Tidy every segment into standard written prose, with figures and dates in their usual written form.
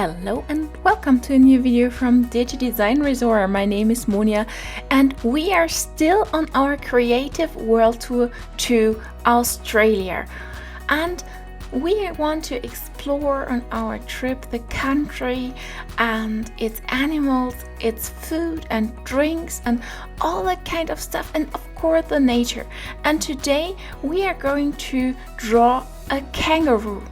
Hello and welcome to a new video from Digidesignresort. My name is Monia and we are still on our creative world tour to Australia. And we want to explore on our trip the country and its animals, its food and drinks and all that kind of stuff, and of course the nature. And today we are going to draw a kangaroo.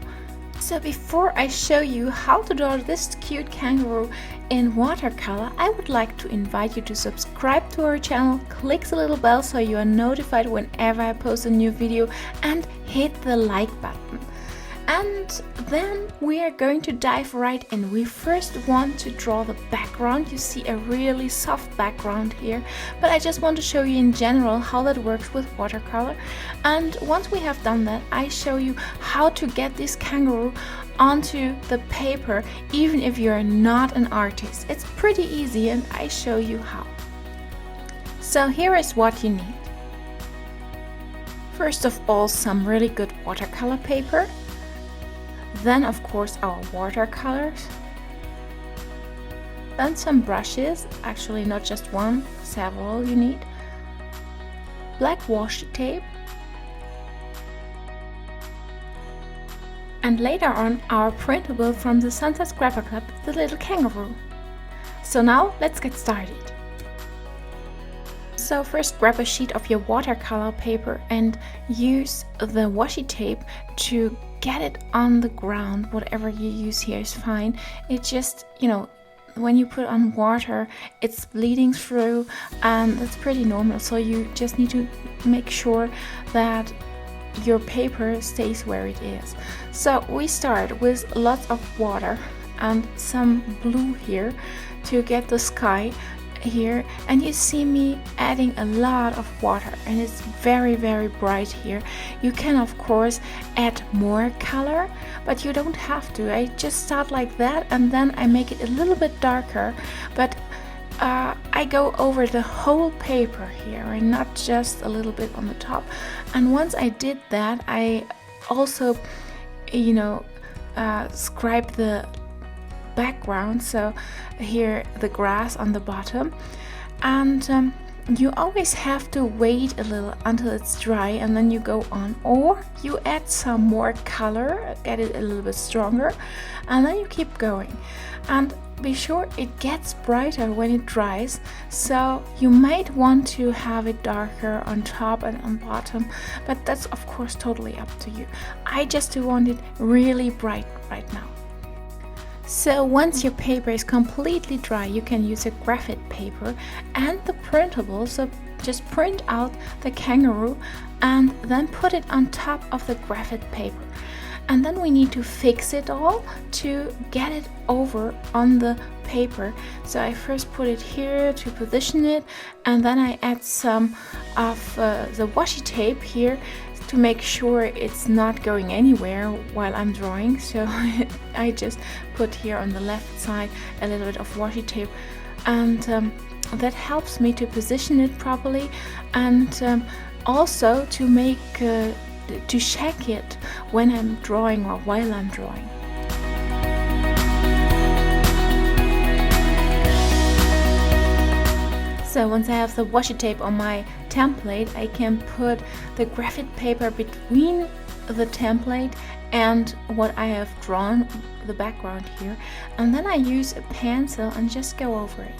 So before I show you how to draw this cute kangaroo in watercolor, I would like to invite you to subscribe to our channel, click the little bell so you are notified whenever I post a new video, and hit the like button. And then we are going to dive right in. We first want to draw the background. You see a really soft background here, but I just want to show you in general how that works with watercolor. And once we have done that, I show you how to get this kangaroo onto the paper, even if you're not an artist. It's pretty easy and I show you how. So here is what you need. First of all, some really good watercolor paper. Then of course our watercolors, then some brushes, actually not just one, several you need, black washi tape, and later on our printable from the Sunset Scrapper Club, the little kangaroo. So now let's get started. So first grab a sheet of your watercolor paper and use the washi tape to get it on the ground. Whatever you use here is fine. It just, when you put on water, it's bleeding through and that's pretty normal. So you just need to make sure that your paper stays where it is. So we start with lots of water and some blue here to get the sky here, and you see me adding a lot of water and it's very bright here. You can of course add more color, but you don't have to. I just start like that and then I make it a little bit darker, but I go over the whole paper here and not just a little bit on the top. And once I did that, I also scribe the background, so here the grass on the bottom, and you always have to wait a little until it's dry and then you go on, or you add some more color, get it a little bit stronger, and then you keep going. And be sure it gets brighter when it dries, so you might want to have it darker on top and on bottom, but that's of course totally up to you. I just want it really bright right now. So once your paper is completely dry, you can use a graphite paper and the printable. So just print out the kangaroo and then put it on top of the graphite paper. And then we need to fix it all to get it over on the paper. So I first put it here to position it, and then I add some of the washi tape here to make sure it's not going anywhere while I'm drawing. So I just put here on the left side a little bit of washi tape, and that helps me to position it properly, and also to make to check it when I'm drawing or while I'm drawing. So once I have the washi tape on my template, I can put the graphite paper between the template and what I have drawn, the background here, and then I use a pencil and just go over it.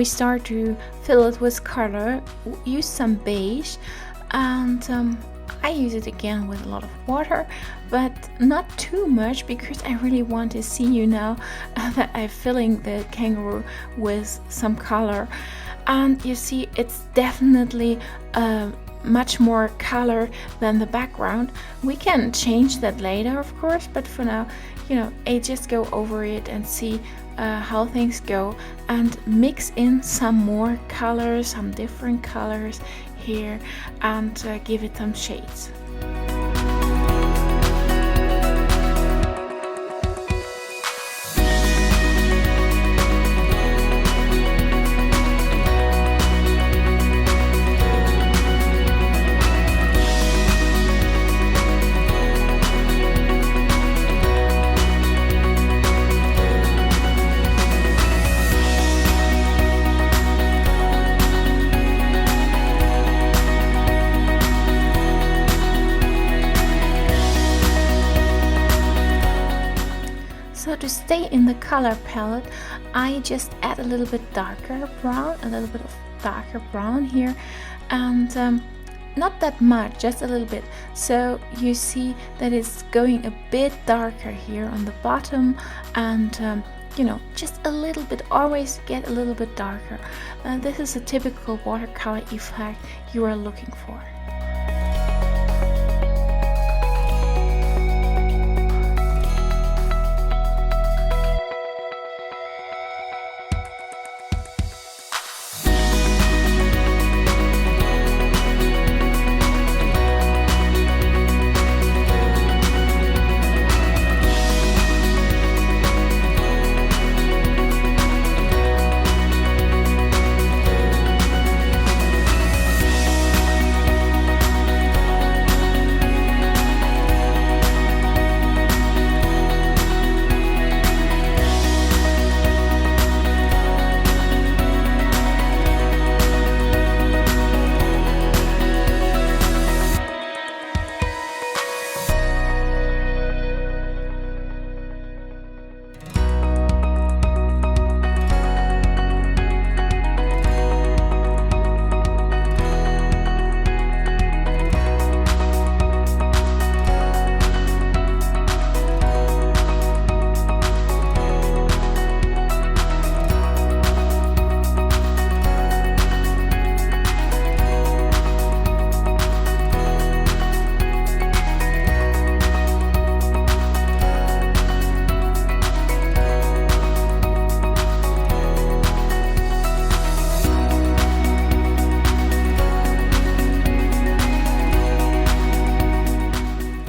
we start to fill it with color, use some beige, and I use it again with a lot of water, but not too much, because I really want to see you now that I'm filling the kangaroo with some color. And you see, it's definitely much more color than the background. We can change that later, of course, but for now, I just go over it and see how things go, and mix in some more colors, some different colors here, and give it some shades. So to stay in the color palette, I just add a little bit darker brown, a little bit of darker brown here, and not that much, just a little bit. So you see that it's going a bit darker here on the bottom, and just a little bit, always get a little bit darker. This is a typical watercolor effect you are looking for.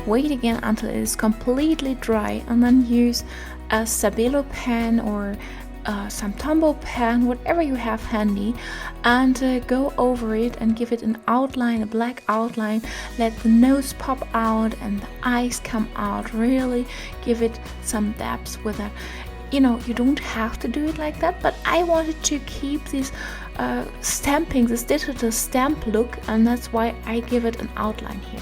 Wait again until it is completely dry, and then use a Stabilo pen or some Tombow pen, whatever you have handy, and go over it and give it an outline, a black outline. Let the nose pop out and the eyes come out. Really give it some depth with that. You don't have to do it like that, but I wanted to keep this stamping, this digital stamp look, and that's why I give it an outline here.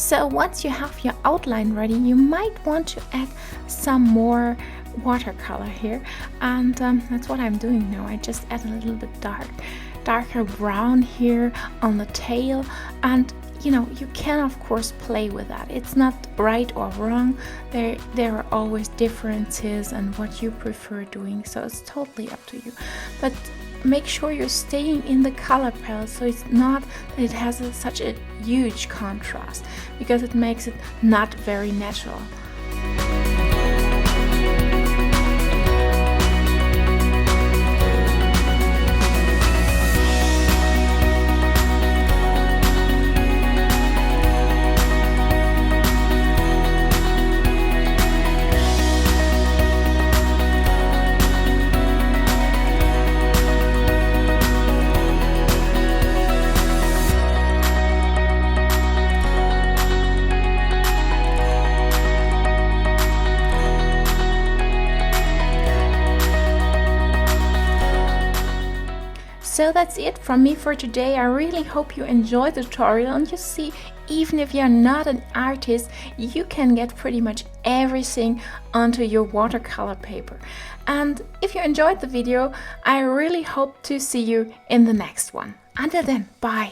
So once you have your outline ready, you might want to add some more watercolor here, and that's what I'm doing now. I just add a little bit darker brown here on the tail, and you know, you can of course play with that. It's not right or wrong. There are always differences and what you prefer doing, so it's totally up to you. But make sure you're staying in the color palette, so it's not that it has such a huge contrast, because it makes it not very natural. So that's it from me for today. I really hope you enjoyed the tutorial, and you see, even if you're not an artist, you can get pretty much everything onto your watercolor paper. And if you enjoyed the video, I really hope to see you in the next one. Until then, bye!